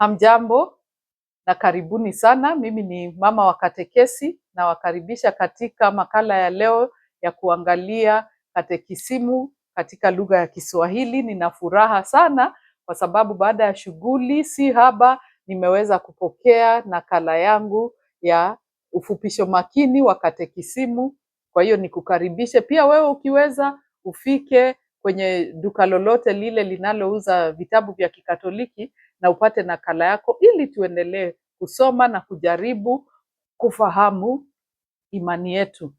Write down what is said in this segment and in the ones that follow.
Hamjambo na karibuni sana. Mimi ni mama wa katekesi na wakaribisha katika makala ya leo ya kuangalia katekisimu katika lugha ya Kiswahili. Nina furaha sana kwa sababu baada ya shughuli si haba nimeweza kupokea nakala yangu ya ufupisho makini wa katekisimu. Kwa hiyo nikukaribishe pia wewe ukiweza ufike kwenye duka lolote lile linalouza vitabu vya Kikatoliki na upate nakala yako ili tuendelee kusoma na kujaribu kufahamu imani yetu.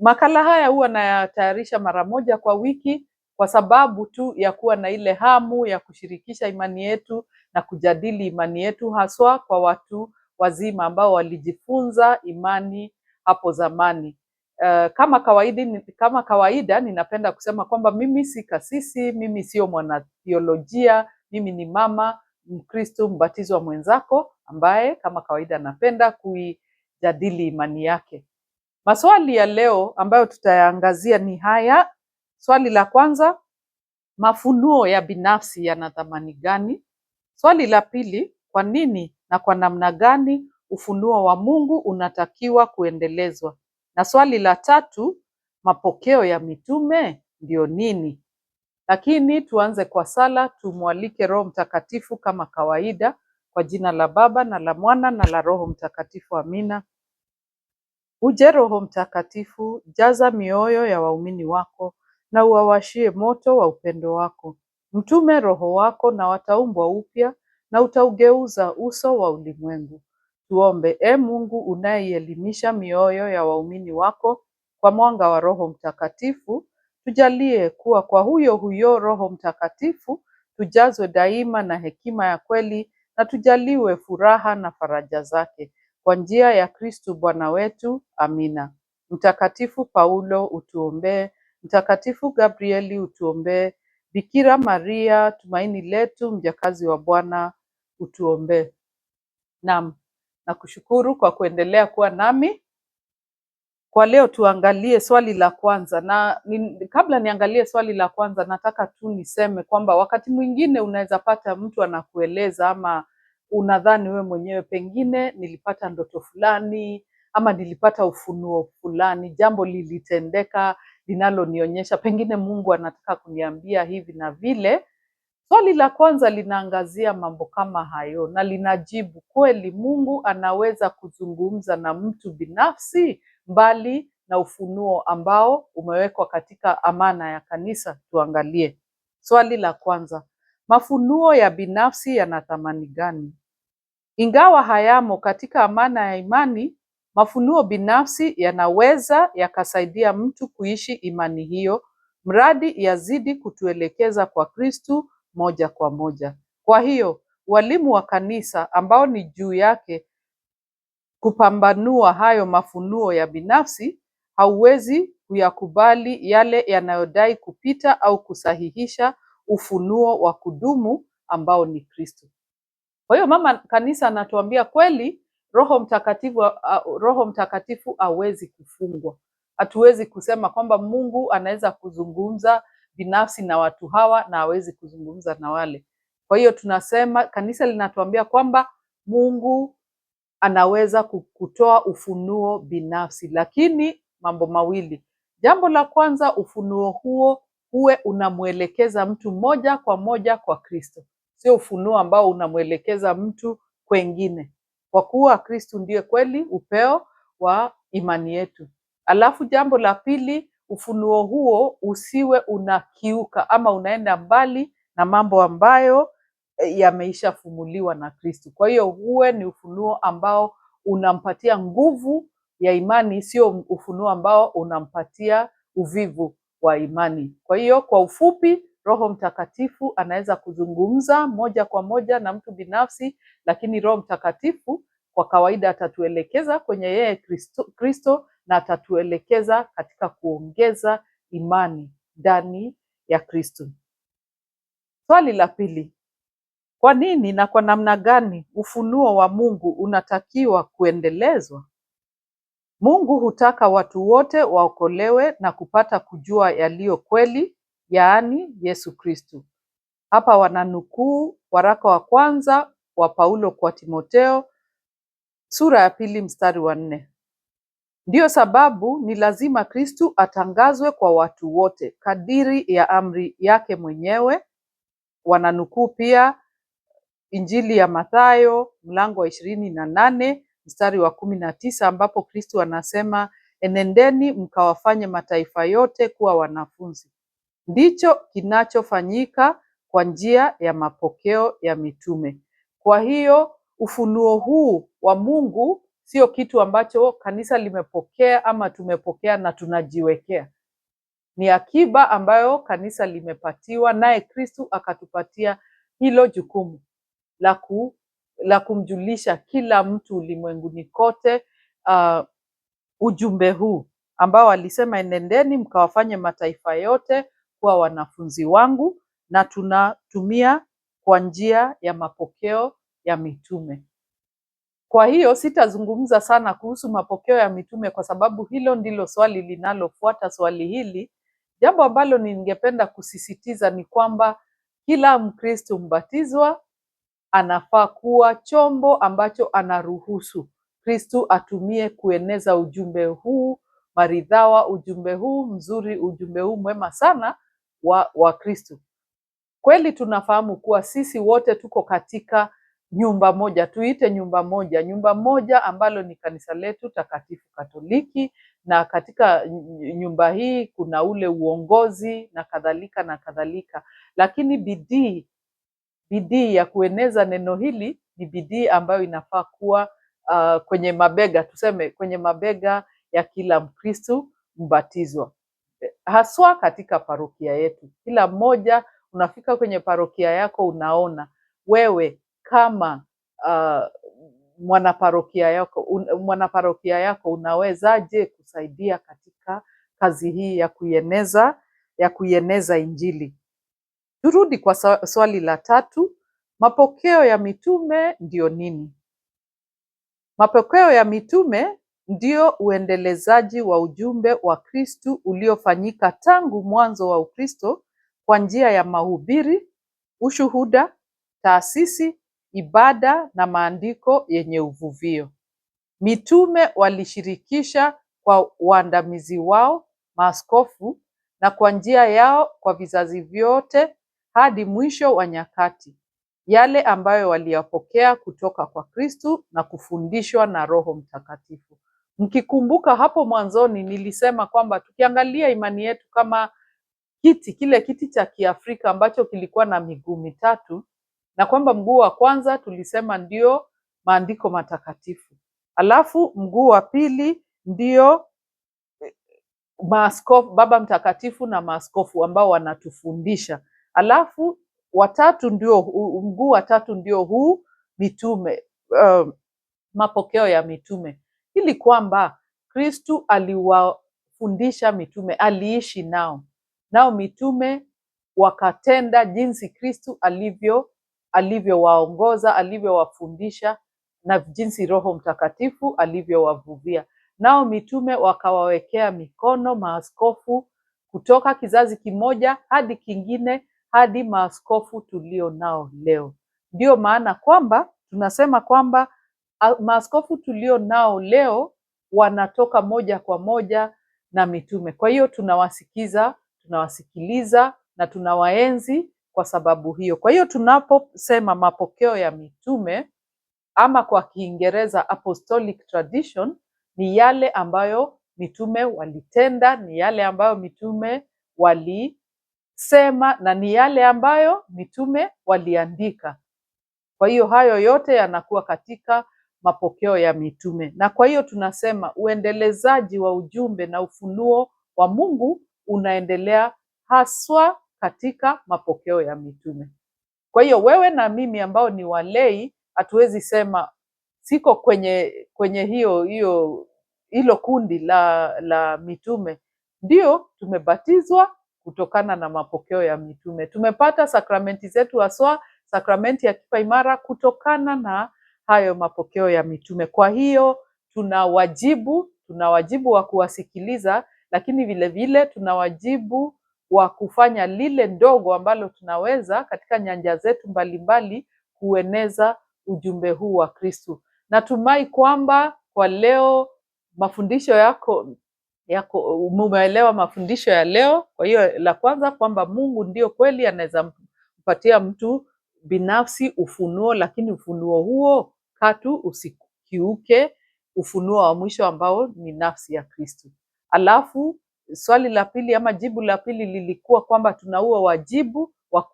Makala haya huwa nayatayarisha mara moja kwa wiki kwa sababu tu ya kuwa na ile hamu ya kushirikisha imani yetu na kujadili imani yetu, haswa kwa watu wazima ambao walijifunza imani hapo zamani. Kama kawaida ninapenda kusema kwamba mimi si kasisi, mimi sio mwanatheolojia, mimi ni mama Mkristo mbatizwa mwenzako ambaye kama kawaida napenda kuijadili imani yake. Maswali ya leo ambayo tutayaangazia ni haya. Swali la kwanza, mafunuo ya binafsi yana thamani gani? Swali la pili, kwa nini na kwa namna gani ufunuo wa Mungu unatakiwa kuendelezwa? Na swali la tatu, mapokeo ya mitume ndio nini? Lakini tuanze kwa sala, tumwalike Roho Mtakatifu kama kawaida. Kwa jina la Baba na la Mwana na la Roho Mtakatifu, amina. Uje Roho Mtakatifu, jaza mioyo ya waumini wako na uwawashie moto wa upendo wako. Mtume Roho wako na wataumbwa upya na utaugeuza uso wa ulimwengu. Tuombe. Mungu unayeelimisha mioyo ya waumini wako kwa mwanga wa Roho Mtakatifu, tujalie kuwa kwa huyo Roho Mtakatifu tujazwe daima na hekima ya kweli na tujaliwe furaha na faraja zake. Kwa njia ya Kristo Bwana wetu, amina. Mtakatifu Paulo utuombee. Mtakatifu Gabrieli utuombee. Bikira Maria tumaini letu, mjakazi wa Bwana, utuombee. Naam, nakushukuru kwa kuendelea kuwa nami. Kwa leo tuangalie swali la kwanza, na kabla niangalie swali la kwanza nataka tu niseme kwamba wakati mwingine unaweza pata mtu anakueleza ama unadhani wewe mwenyewe pengine nilipata ndoto fulani ama nilipata ufunuo fulani, jambo lilitendeka linalonionyesha pengine Mungu anataka kuniambia hivi na vile. Swali la kwanza linaangazia mambo kama hayo na linajibu, kweli Mungu anaweza kuzungumza na mtu binafsi mbali na ufunuo ambao umewekwa katika amana ya kanisa? Tuangalie. Swali la kwanza, mafunuo ya binafsi yana thamani gani? Ingawa hayamo katika amana ya imani, mafunuo binafsi yanaweza yakasaidia mtu kuishi imani hiyo, mradi yazidi kutuelekeza kwa Kristu moja kwa moja. Kwa hiyo, walimu wa kanisa ambao ni juu yake kupambanua hayo mafunuo ya binafsi, hauwezi kuyakubali yale yanayodai kupita au kusahihisha ufunuo wa kudumu ambao ni Kristo. Kwa hiyo mama kanisa anatuambia kweli Roho Mtakatifu hawezi kufungwa. Hatuwezi kusema kwamba Mungu anaweza kuzungumza binafsi na watu hawa na hawezi kuzungumza na wale. Kwa hiyo tunasema, kanisa linatuambia kwamba Mungu anaweza kutoa ufunuo binafsi, lakini mambo mawili. Jambo la kwanza, ufunuo huo uwe unamwelekeza mtu moja kwa Kristo. Sio ufunuo ambao unamwelekeza mtu kwengine, kwa kuwa Kristo ndiye kweli upeo wa imani yetu. Alafu jambo la pili, ufunuo huo usiwe unakiuka ama unaenda mbali na mambo ambayo yameishafumuliwa na Kristo. Kwa hiyo uwe ni ufunuo ambao unampatia nguvu ya imani, sio ufunuo ambao unampatia uvivu wa imani. Kwa hiyo kwa ufupi, Roho Mtakatifu anaweza kuzungumza moja kwa moja na mtu binafsi, lakini Roho Mtakatifu kwa kawaida atatuelekeza kwenye yeye Kristo na atatuelekeza katika kuongeza imani ndani ya Kristo. Swali la pili, kwa nini na kwa namna gani ufunuo wa Mungu unatakiwa kuendelezwa? Mungu hutaka watu wote waokolewe na kupata kujua yaliyo kweli, yaani Yesu Kristo. Hapa wananukuu waraka wa kwanza wa Paulo kwa Timotheo sura ya 2 mstari wa 4. Ndiyo sababu ni lazima Kristu atangazwe kwa watu wote kadiri ya amri yake mwenyewe. Wananukuu pia Injili ya Mathayo mlango wa 28 mstari wa 19 ambapo Kristu anasema, enendeni mkawafanye mataifa yote kuwa wanafunzi. Ndicho kinachofanyika kwa njia ya mapokeo ya mitume. Kwa hiyo ufunuo huu wa Mungu sio kitu ambacho kanisa limepokea ama tumepokea na tunajiwekea. Ni akiba ambayo kanisa limepatiwa, naye Kristu akatupatia hilo jukumu la kumjulisha kila mtu ulimwenguni kote ujumbe huu ambao alisema, enendeni mkawafanye mataifa yote kuwa wanafunzi wangu, na tunatumia kwa njia ya mapokeo ya mitume. Kwa hiyo sitazungumza sana kuhusu mapokeo ya mitume kwa sababu hilo ndilo swali linalofuata swali hili. Jambo ambalo ningependa kusisitiza ni kwamba kila Mkristo mbatizwa anafaa kuwa chombo ambacho anaruhusu Kristu atumie kueneza ujumbe huu maridhawa, ujumbe huu mzuri, ujumbe huu mwema sana wa Kristu. Kweli tunafahamu kuwa sisi wote tuko katika nyumba moja, tuite nyumba moja ambalo ni kanisa letu takatifu Katoliki, na katika nyumba hii kuna ule uongozi na kadhalika na kadhalika. Lakini bidii ya kueneza neno hili ni bidii ambayo inafaa kuwa kwenye mabega, tuseme kwenye mabega ya kila Mkristu mbatizwa, haswa katika parokia yetu. Kila mmoja unafika kwenye parokia yako, unaona wewe kama mwanaparokia yako unawezaje kusaidia katika kazi hii ya kuieneza Injili. Turudi kwa swali la 3, mapokeo ya mitume ndio nini? Mapokeo ya mitume ndio uendelezaji wa ujumbe wa Kristu uliofanyika tangu mwanzo wa Ukristo kwa njia ya mahubiri, ushuhuda, taasisi, ibada na maandiko yenye uvuvio. Mitume walishirikisha kwa waandamizi wao, maaskofu, na kwa njia yao kwa vizazi vyote hadi mwisho wa nyakati, yale ambayo waliyapokea kutoka kwa Kristu na kufundishwa na Roho Mtakatifu. Mkikumbuka hapo mwanzoni nilisema kwamba tukiangalia imani yetu kama kile kiti cha Kiafrika ambacho kilikuwa na miguu mitatu, na kwamba mguu wa kwanza tulisema ndio maandiko matakatifu, alafu mguu wa pili ndio maaskofu, Baba Mtakatifu na maaskofu ambao wanatufundisha, alafu mguu wa tatu ndio huu mitume, mapokeo ya mitume, ili kwamba Kristu aliwafundisha mitume, aliishi nao mitume wakatenda jinsi Kristu alivyowaongoza, alivyowafundisha, na jinsi Roho Mtakatifu alivyowavuvia. Nao mitume wakawawekea mikono maaskofu kutoka kizazi kimoja hadi kingine hadi maaskofu tulio nao leo. Ndio maana kwamba tunasema kwamba maaskofu tulio nao leo wanatoka moja kwa moja na mitume. Kwa hiyo tunawasikiliza na tunawaenzi kwa sababu hiyo. Kwa hiyo tunaposema mapokeo ya mitume ama kwa Kiingereza apostolic tradition, ni yale ambayo mitume walitenda, ni yale ambayo mitume walisema, na ni yale ambayo mitume waliandika. Kwa hiyo hayo yote yanakuwa katika mapokeo ya mitume. Na kwa hiyo tunasema uendelezaji wa ujumbe na ufunuo wa Mungu unaendelea haswa katika mapokeo ya mitume. Kwa hiyo wewe na mimi ambao ni walei hatuwezi sema siko kwenye hilo kundi la mitume. Ndio tumebatizwa kutokana na mapokeo ya mitume. Tumepata sakramenti zetu, haswa sakramenti ya kipaimara, kutokana na hayo mapokeo ya mitume. Kwa hiyo tuna wajibu wa kuwasikiliza, lakini vile vile tuna wajibu wa kufanya lile ndogo ambalo tunaweza katika nyanja zetu mbalimbali kueneza ujumbe huu wa Kristo. Natumai kwamba kwa leo mafundisho yako umeelewa mafundisho ya leo. Kwa hiyo la kwanza kwamba Mungu ndio kweli anaweza mpatia mtu binafsi ufunuo, lakini ufunuo huo katu usikiuke ufunuo wa mwisho ambao ni nafsi ya Kristo. Alafu swali la pili ama jibu la pili lilikuwa kwamba tuna huo wajibu wa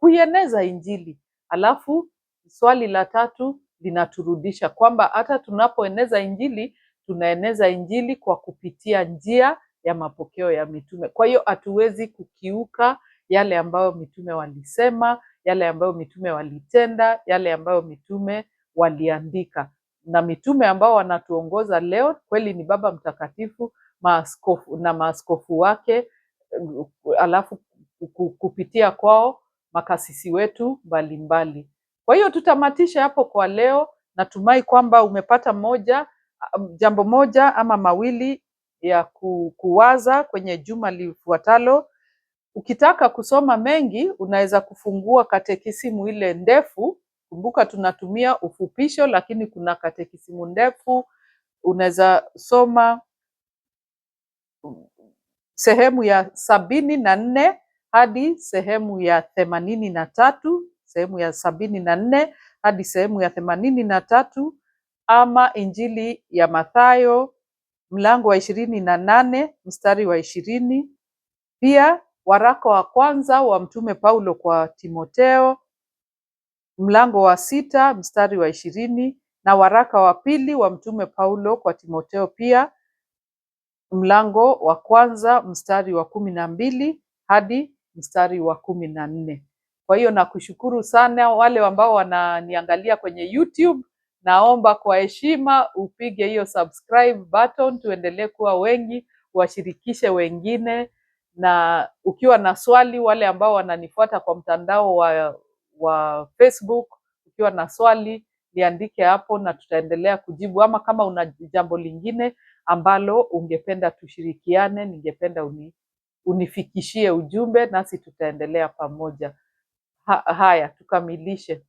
kuieneza Injili. Alafu swali la tatu linaturudisha kwamba hata tunapoeneza Injili, tunaeneza Injili kwa kupitia njia ya mapokeo ya mitume. Kwa hiyo hatuwezi kukiuka yale ambayo mitume walisema, yale ambayo mitume walitenda, yale ambayo mitume waliandika. Na mitume ambao wanatuongoza leo kweli ni Baba Mtakatifu, maaskofu na maaskofu wake, alafu kupitia kwao makasisi wetu mbalimbali. Kwa hiyo tutamatisha hapo kwa leo. Natumai kwamba umepata jambo moja ama mawili ya kuwaza kwenye juma lifuatalo. Ukitaka kusoma mengi, unaweza kufungua katekisimu ile ndefu. Kumbuka tunatumia ufupisho, lakini kuna katekisimu ndefu. Unaweza soma sehemu ya 74 hadi sehemu ya 83, sehemu ya 74 hadi sehemu ya 83, ama Injili ya Mathayo mlango wa 28 mstari wa 20. Pia waraka wa kwanza wa Mtume Paulo kwa Timotheo mlango wa 6 mstari wa 20, na waraka wa pili wa Mtume Paulo kwa Timotheo pia mlango wa kwanza mstari wa 12 hadi mstari wa 14. Kwa hiyo nakushukuru sana wale ambao wananiangalia kwenye YouTube. Naomba kwa heshima upige hiyo subscribe button, tuendelee kuwa wengi, washirikishe wengine. Na ukiwa na swali, wale ambao wananifuata kwa mtandao wa Facebook, ukiwa na swali niandike hapo na tutaendelea kujibu, ama kama una jambo lingine ambalo ungependa tushirikiane, ningependa unifikishie ujumbe nasi tutaendelea pamoja. Haya, tukamilishe.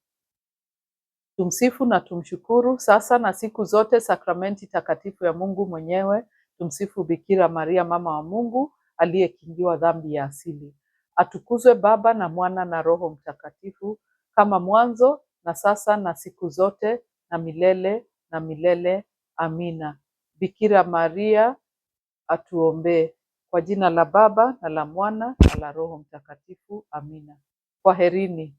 Tumsifu na tumshukuru sasa na siku zote sakramenti takatifu ya Mungu mwenyewe. Tumsifu Bikira Maria mama wa Mungu aliyekingiwa dhambi ya asili. Atukuzwe Baba na Mwana na Roho Mtakatifu, kama mwanzo na sasa na siku zote na milele na milele. Amina. Bikira Maria atuombee. Kwa jina la Baba na la Mwana na la Roho Mtakatifu. Amina. Kwaherini.